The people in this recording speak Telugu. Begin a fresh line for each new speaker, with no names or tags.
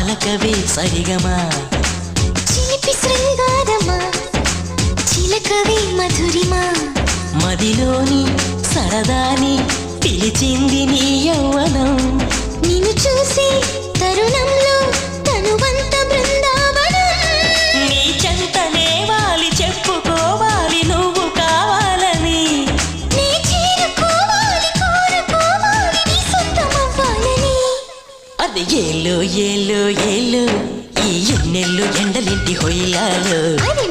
పలకవే సరిగమా
చిలిపి శృంగారమా చిలకవే మధురిమా
మదిలోని సరదాని పిలిచింది నీ యౌవనం
నిన్ను చూసి తరుణంలో తనువంత బృందావనం
నీ చెంతనే వాలి చెప్పుకోవాలి నువ్వు కావాలని
నీ చేరుకోవాలి కోరుకోవాలి నీ సొంతమవ్వాలని
అది ఏలో ఏలో ఏలో ఈ ఎన్నెల్లు ఎండలింటి హొయ్యాలో
అది